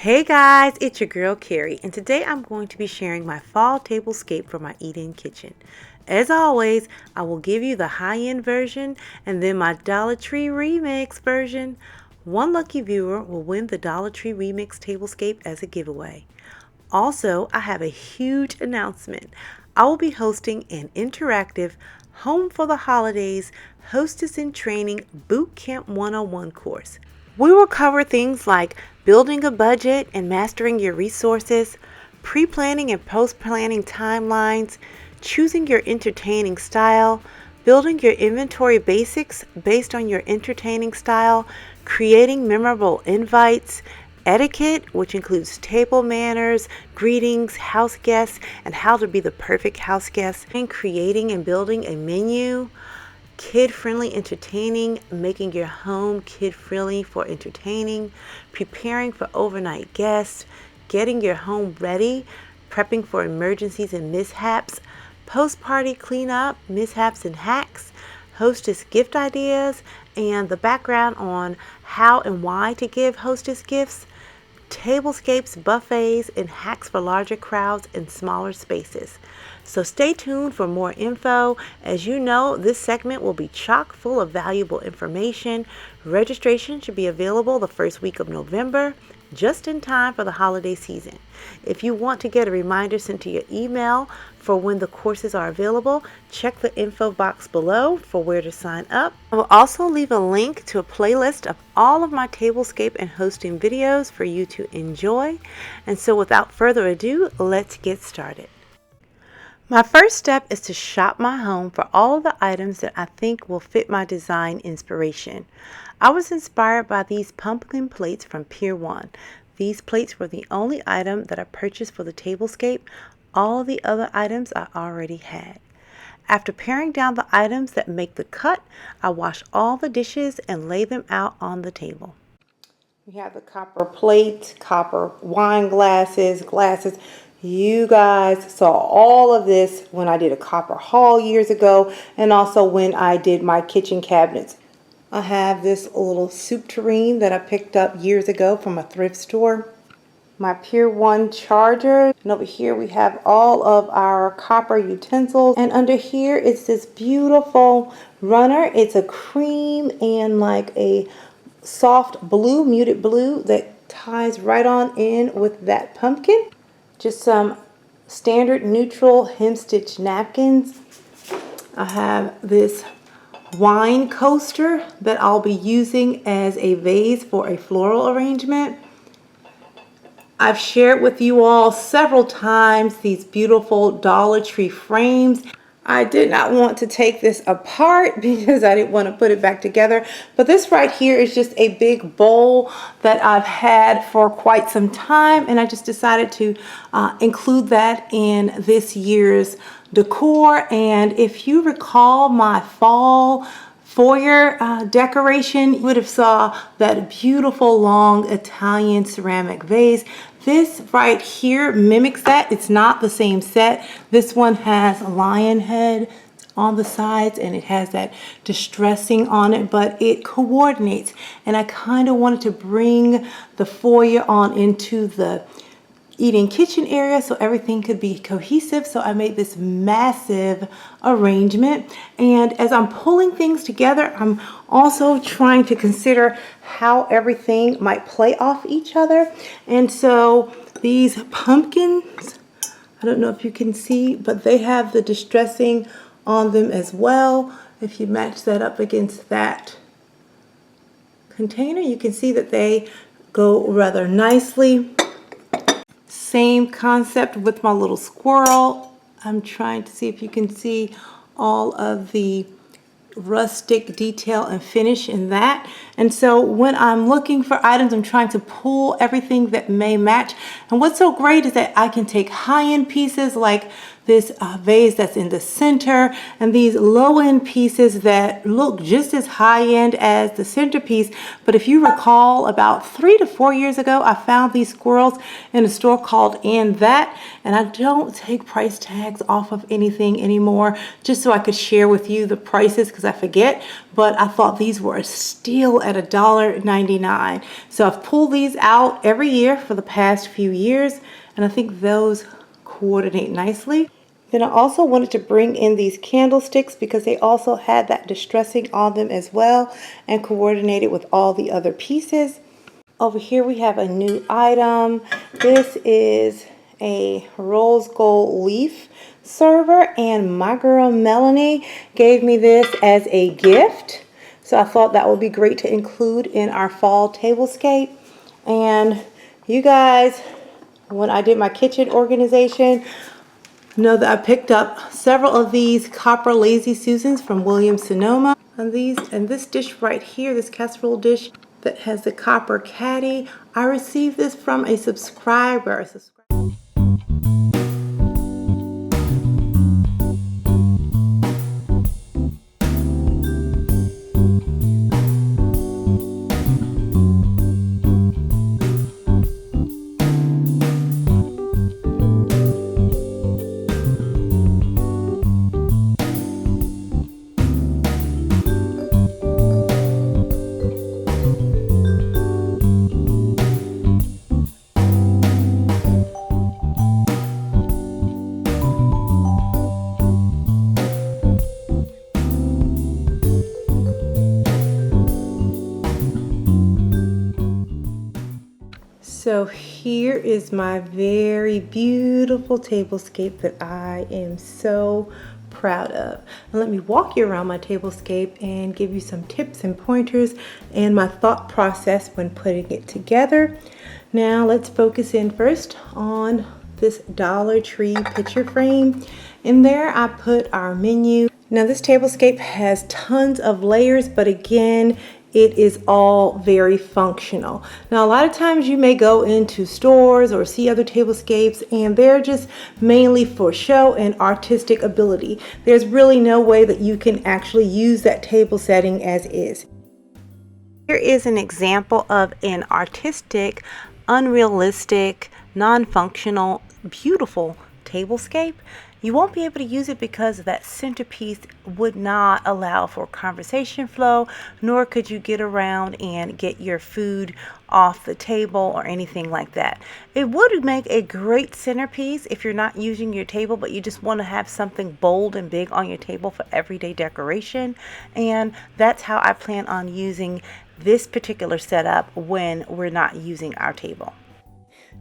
Hey guys, it's your girl Keri, and today I'm going to be sharing my fall tablescape for my eat-in kitchen. As always, I will give you the high-end version and then my Dollar Tree Remix version. One lucky viewer will win the Dollar Tree Remix tablescape as a giveaway. Also, I have a huge announcement. I will be hosting an interactive Home for the Holidays Hostess in Training Boot Camp 101 course. We will cover things like building a budget and mastering your resources, pre-planning and post-planning timelines, choosing your entertaining style, building your inventory basics based on your entertaining style, creating memorable invites, etiquette, which includes table manners, greetings, house guests, and how to be the perfect house guest, and creating and building a menu, kid-friendly entertaining, making your home kid-friendly for entertaining, preparing for overnight guests, getting your home ready, prepping for emergencies and mishaps, post-party cleanup, mishaps and hacks, hostess gift ideas, and the background on how and why to give hostess gifts, tablescapes, buffets, and hacks for larger crowds and smaller spaces. So stay tuned for more info. As you know, this segment will be chock full of valuable information. Registration should be available the first week of November, just in time for the holiday season. If you want to get a reminder sent to your email for when the courses are available, check the info box below for where to sign up. I will also leave a link to a playlist of all of my tablescape and hosting videos for you to enjoy. And so without further ado, let's get started. My first step is to shop my home for all of the items that I think will fit my design inspiration. I was inspired by these pumpkin plates from Pier 1. These plates were the only item that I purchased for the tablescape. All the other items I already had. After paring down the items that make the cut, I wash all the dishes and lay them out on the table. We have the copper plates, copper wine glasses. You guys saw all of this when I did a copper haul years ago, and also when I did my kitchen cabinets. I have this little soup tureen that I picked up years ago from a thrift store. My Pier 1 charger, and over here we have all of our copper utensils, and under here it's this beautiful runner. It's a cream and like a soft blue, muted blue, that ties right on in with that pumpkin. Just some standard neutral hem stitch napkins. I have this wine coaster that I'll be using as a vase for a floral arrangement. I've shared with you all several times these beautiful Dollar Tree frames. I did not want to take this apart because I didn't want to put it back together. But this right here is just a big bowl that I've had for quite some time. And I just decided to include that in this year's decor. And if you recall my fall foyer decoration, you would have saw that beautiful long Italian ceramic vase. This right here mimics that. It's not the same set. This one has a lion head on the sides and it has that distressing on it, but it coordinates. And I kind of wanted to bring the foyer on into the eating kitchen area so everything could be cohesive. So I made this massive arrangement, and as I'm pulling things together, I'm also trying to consider how everything might play off each other. And so these pumpkins, I don't know if you can see, but they have the distressing on them as well. If you match that up against that container, you can see that they go rather nicely. Same concept with my little squirrel. I'm trying to see if you can see all of the rustic detail and finish in that. And so when I'm looking for items, I'm trying to pull everything that may match. And what's so great is that I can take high-end pieces like this vase that's in the center, and these low-end pieces that look just as high-end as the centerpiece. But if you recall, about 3 to 4 years ago, I found these squirrels in a store called And That, and I don't take price tags off of anything anymore, just so I could share with you the prices, because because I forget, but I thought these were a steal at $1.99. So I've pulled these out every year for the past few years, and I think those coordinate nicely. Then I also wanted to bring in these candlesticks because they also had that distressing on them as well and coordinated with all the other pieces. Over here we have a new item. This is a rose gold leaf server, and my girl Melanie gave me this as a gift. So I thought that would be great to include in our fall tablescape. And you guys, when I did my kitchen organization, know that I picked up several of these copper Lazy Susans from Williams-Sonoma. And this dish right here, this casserole dish that has the copper caddy, I received this from a subscriber. So here is my very beautiful tablescape that I am so proud of. Now let me walk you around my tablescape and give you some tips and pointers and my thought process when putting it together. Now let's focus in first on this Dollar Tree picture frame. In there I put our menu. Now this tablescape has tons of layers, but again, it is all very functional. Now, a lot of times you may go into stores or see other tablescapes and they're just mainly for show and artistic ability. There's really no way that you can actually use that table setting as is. Here is an example of an artistic, unrealistic, non-functional, beautiful tablescape. You won't be able to use it because that centerpiece would not allow for conversation flow, nor could you get around and get your food off the table or anything like that. It would make a great centerpiece if you're not using your table, but you just want to have something bold and big on your table for everyday decoration. And that's how I plan on using this particular setup when we're not using our table.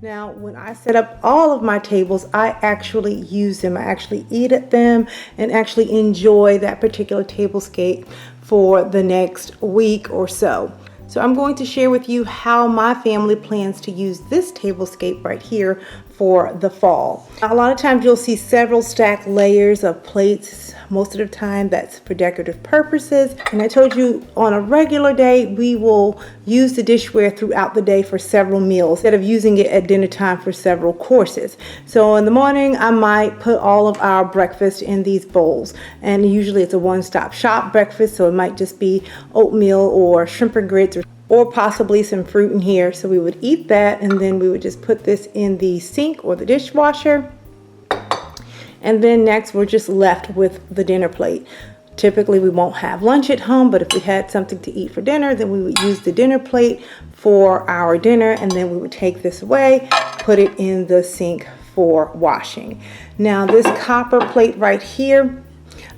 Now, when I set up all of my tables, I actually use them. I actually eat at them and actually enjoy that particular tablescape for the next week or so. So I'm going to share with you how my family plans to use this tablescape right here for the fall. Now, a lot of times you'll see several stacked layers of plates. Most of the time that's for decorative purposes. And I told you on a regular day, we will use the dishware throughout the day for several meals instead of using it at dinner time for several courses. So in the morning, I might put all of our breakfast in these bowls. And usually it's a one-stop shop breakfast, so it might just be oatmeal or shrimp and grits or possibly some fruit in here. So we would eat that, and then we would just put this in the sink or the dishwasher. And then next we're just left with the dinner plate. Typically we won't have lunch at home, but if we had something to eat for dinner, then we would use the dinner plate for our dinner, and then we would take this away, put it in the sink for washing. Now this copper plate right here,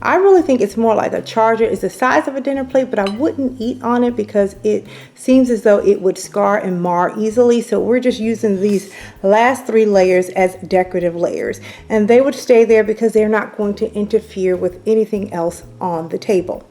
I really think it's more like a charger. It's the size of a dinner plate, but I wouldn't eat on it because it seems as though it would scar and mar easily. So we're just using these last 3 layers as decorative layers. And they would stay there because they're not going to interfere with anything else on the table.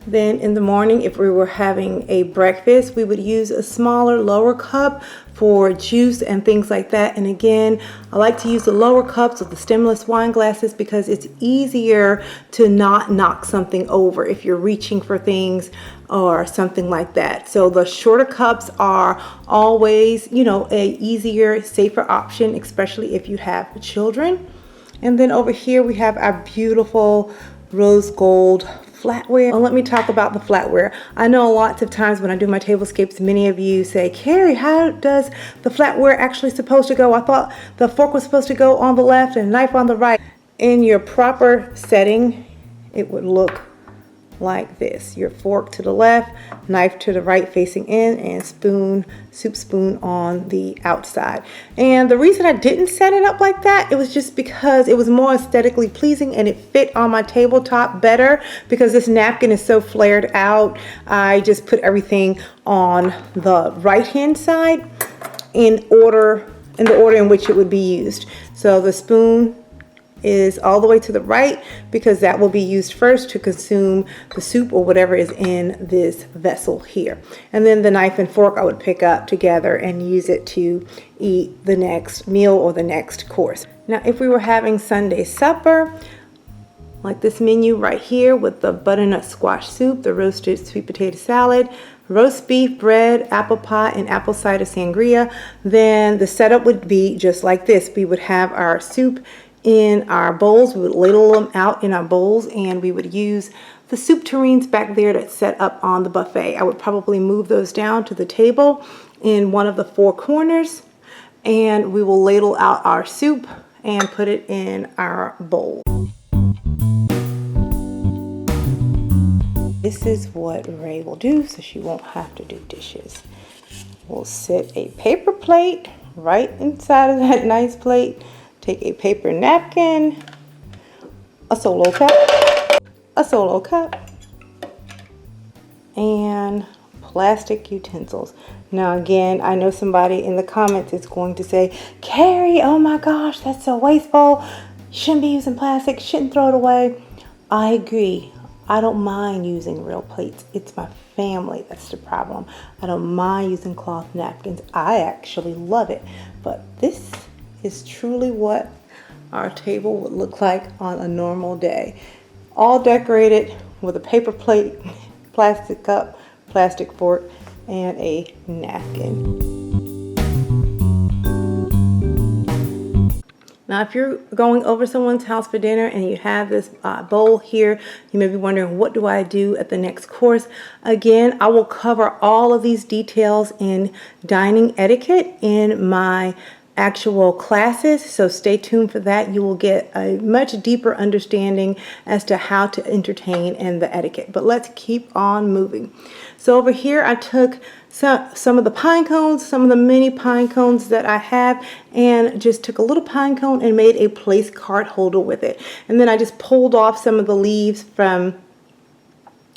Then in the morning, if we were having a breakfast, we would use a smaller, lower cup for juice and things like that. And again, I like to use the lower cups with the stemless wine glasses because it's easier to not knock something over if you're reaching for things or something like that. So the shorter cups are always, a easier, safer option, especially if you have children. And then over here we have our beautiful rose gold flatware. Well, let me talk about the flatware. I know lots of times when I do my tablescapes, many of you say, Keri, how does the flatware actually supposed to go? I thought the fork was supposed to go on the left and the knife on the right. In your proper setting, it would look like this. Your fork to the left, knife to the right facing in, and soup spoon on the outside. And the reason I didn't set it up like that, it was just because it was more aesthetically pleasing and it fit on my tabletop better. Because this napkin is so flared out, I just put everything on the right hand side in the order in which it would be used. So the spoon is all the way to the right because that will be used first to consume the soup or whatever is in this vessel here. And then the knife and fork I would pick up together and use it to eat the next meal or the next course. Now, if we were having Sunday supper, like this menu right here with the butternut squash soup, the roasted sweet potato salad, roast beef, bread, apple pie, and apple cider sangria, then the setup would be just like this. We would have our soup in our bowls. We would ladle them out in our bowls, and we would use the soup tureens back there that's set up on the buffet. I would probably move those down to the table in one of the four corners, and we will ladle out our soup and put it in our bowl. This is what Ray will do, so she won't have to do dishes. We'll set a paper plate right inside of that nice plate. Take a paper napkin, a solo cup, and plastic utensils. Now again, I know somebody in the comments is going to say, Keri, oh my gosh, that's so wasteful. You shouldn't be using plastic, shouldn't throw it away. I agree. I don't mind using real plates. It's my family that's the problem. I don't mind using cloth napkins. I actually love it. But this is truly what our table would look like on a normal day. All decorated with a paper plate, plastic cup, plastic fork, and a napkin. Now, if you're going over someone's house for dinner and you have this bowl here, you may be wondering, what do I do at the next course? Again, I will cover all of these details in dining etiquette in my actual classes, so stay tuned for that. You will get a much deeper understanding as to how to entertain and the etiquette. But let's keep on moving. So over here I took some of the pine cones, some of the mini pine cones that I have, and just took a little pine cone and made a place card holder with it. And then I just pulled off some of the leaves from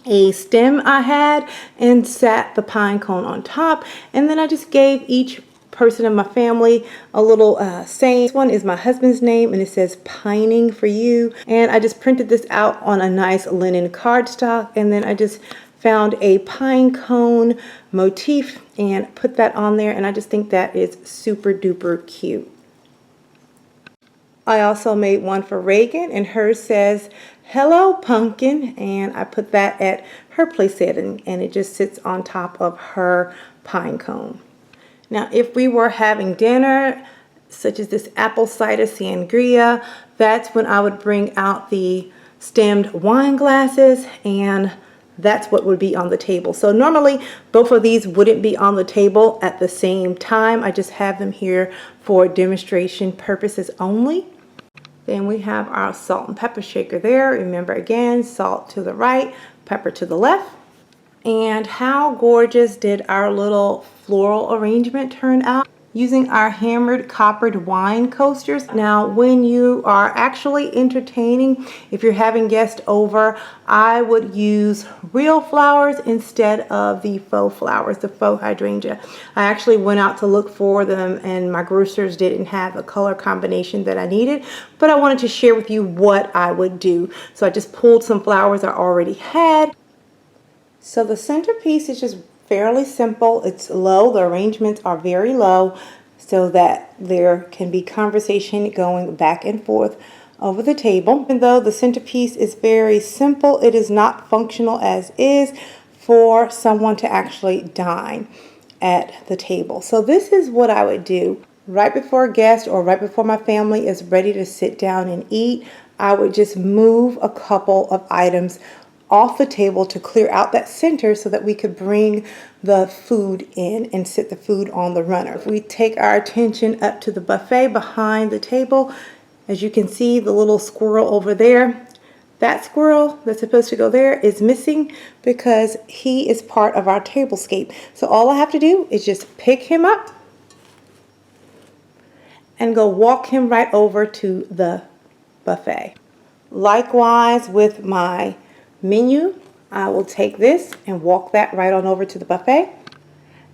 a stem I had and sat the pine cone on top. And then I just gave each person in my family a little saying. This one is my husband's name, and it says pining for you. And I just printed this out on a nice linen cardstock, and then I just found a pine cone motif and put that on there, and I just think that is super duper cute. I also made one for Reagan, and hers says hello pumpkin, and I put that at her place setting, and it just sits on top of her pine cone. Now, if we were having dinner, such as this apple cider sangria, that's when I would bring out the stemmed wine glasses, and that's what would be on the table. So normally both of these wouldn't be on the table at the same time. I just have them here for demonstration purposes only. Then we have our salt and pepper shaker there. Remember, again, salt to the right, pepper to the left. And how gorgeous did our little floral arrangement turn out using our hammered coppered wine coasters. Now, when you are actually entertaining, if you're having guests over, I would use real flowers instead of the faux flowers, the faux hydrangea. I actually went out to look for them, and my grocers didn't have a color combination that I needed, but I wanted to share with you what I would do. So I just pulled some flowers I already had. So the centerpiece is just fairly simple. It's low. The arrangements are very low so that there can be conversation going back and forth over the table. Even though the centerpiece is very simple, it is not functional as is for someone to actually dine at the table. So this is what I would do. Right before a guest or right before my family is ready to sit down and eat, I would just move a couple of items off the table to clear out that center so that we could bring the food in and sit the food on the runner. If we take our attention up to the buffet behind the table, as you can see, the little squirrel over there, That squirrel that's supposed to go there is missing because he is part of our tablescape. So all I have to do is just pick him up and go walk him right over to the buffet. Likewise with my menu, I will take this and walk that right on over to the buffet.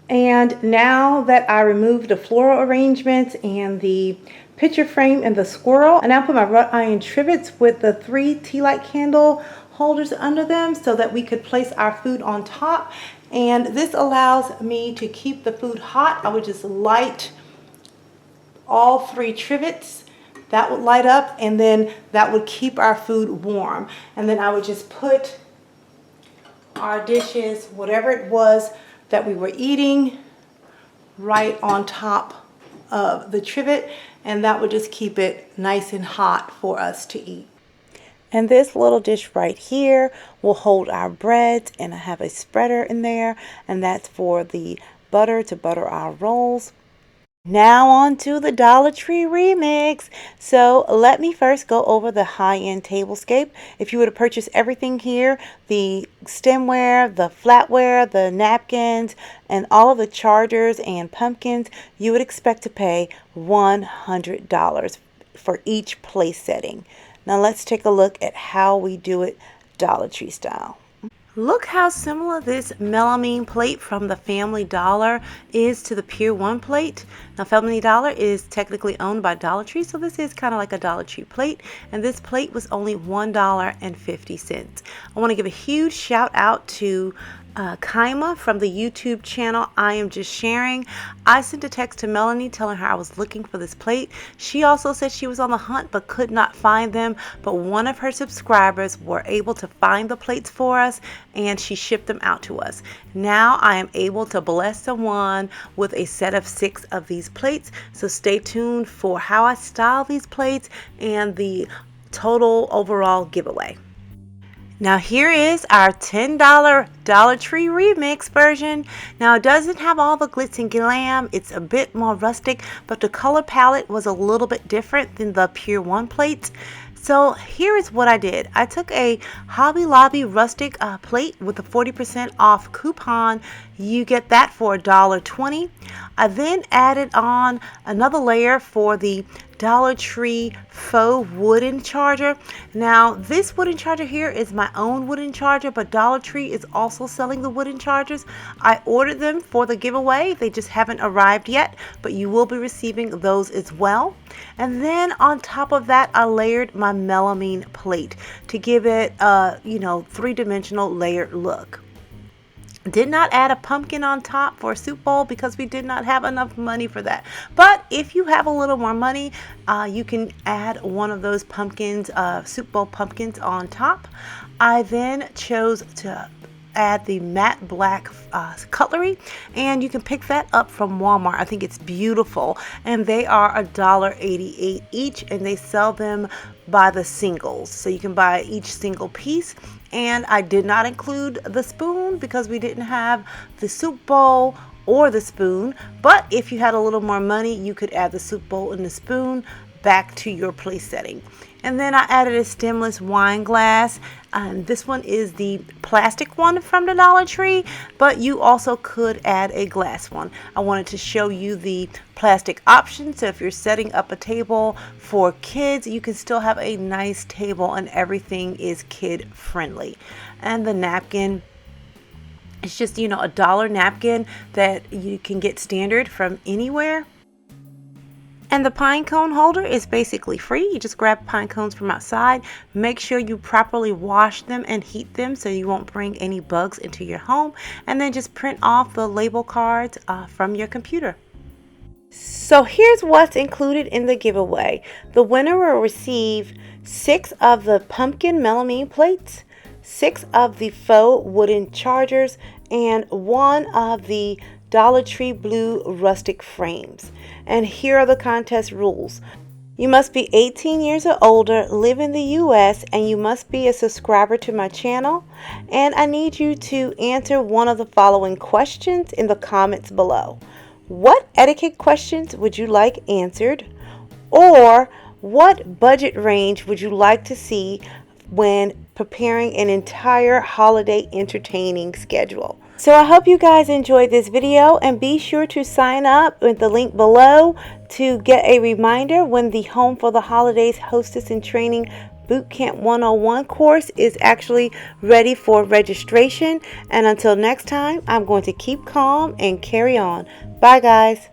And now that I removed the floral arrangements and the picture frame and the squirrel, I now put my wrought iron trivets with the 3 tea light candle holders under them so that we could place our food on top. And this allows me to keep the food hot. I would just light all 3 trivets. That would light up, and then that would keep our food warm. And then I would just put our dishes, whatever it was that we were eating, right on top of the trivet, and that would just keep it nice and hot for us to eat. And this little dish right here will hold our breads, and I have a spreader in there, and that's for the butter to butter our rolls. Now on to the Dollar Tree remix. So let me first go over the high-end tablescape. If you were to purchase everything here, the stemware, the flatware, the napkins, and all of the chargers and pumpkins, you would expect to pay $100 for each place setting. Now let's take a look at how we do it Dollar Tree style. Look how similar this melamine plate from the Family Dollar is to the Pier 1 plate. Now Family Dollar is technically owned by Dollar Tree, so this is kind of like a Dollar Tree plate, and this plate was only $1.50. I want to give a huge shout out to Kaima from the YouTube channel I Am Just Sharing. I sent a text to Melanie telling her I was looking for this plate. She also said she was on the hunt but could not find them, but one of her subscribers were able to find the plates for us, and she shipped them out to us. Now I am able to bless someone with a set of 6 of these plates, so stay tuned for how I style these plates and the total overall giveaway. Now here is our $10 Dollar Tree remix version. Now it doesn't have all the glitz and glam. It's a bit more rustic, but the color palette was a little bit different than the Pier 1 plates. So here is what I did. I took a Hobby Lobby rustic plate with a 40% off coupon. You get that for $1.20. I then added on another layer for the Dollar Tree faux wooden charger. Now this wooden charger here is my own wooden charger, but Dollar Tree is also selling the wooden chargers. I ordered them for the giveaway. They just haven't arrived yet, but you will be receiving those as well. And then on top of that, I layered my melamine plate to give it a, three-dimensional layered look. Did not add a pumpkin on top for a soup bowl because we did not have enough money for that. But if you have a little more money, you can add one of those pumpkins, soup bowl pumpkins on top. I then chose to add the matte black cutlery, and you can pick that up from Walmart. I think it's beautiful, and they are $1.88 each, and they sell them by the singles, so you can buy each single piece. And I did not include the spoon because we didn't have the soup bowl or the spoon, but if you had a little more money, you could add the soup bowl and the spoon back to your place setting. And then I added a stemless wine glass. This one is the plastic one from the Dollar Tree, but you also could add a glass one. I wanted to show you the plastic option, so if you're setting up a table for kids, you can still have a nice table and everything is kid friendly. And the napkin, it's just, a dollar napkin that you can get standard from anywhere. And the pine cone holder is basically free. You just grab pine cones from outside. Make sure you properly wash them and heat them so you won't bring any bugs into your home. And then just print off the label cards from your computer. So here's what's included in the giveaway. The winner will receive 6 of the pumpkin melamine plates, 6 of the faux wooden chargers, and 1 of the Dollar Tree blue rustic frames. And here are the contest rules. You must be 18 years or older, live in the US, and you must be a subscriber to my channel. And I need you to answer one of the following questions in the comments below. What etiquette questions would you like answered? Or what budget range would you like to see when preparing an entire holiday entertaining schedule. So I hope you guys enjoyed this video, and be sure to sign up with the link below to get a reminder when the Home for the Holidays Hostess in Training Bootcamp 101 course is actually ready for registration. And until next time, I'm going to keep calm and carry on. Bye guys.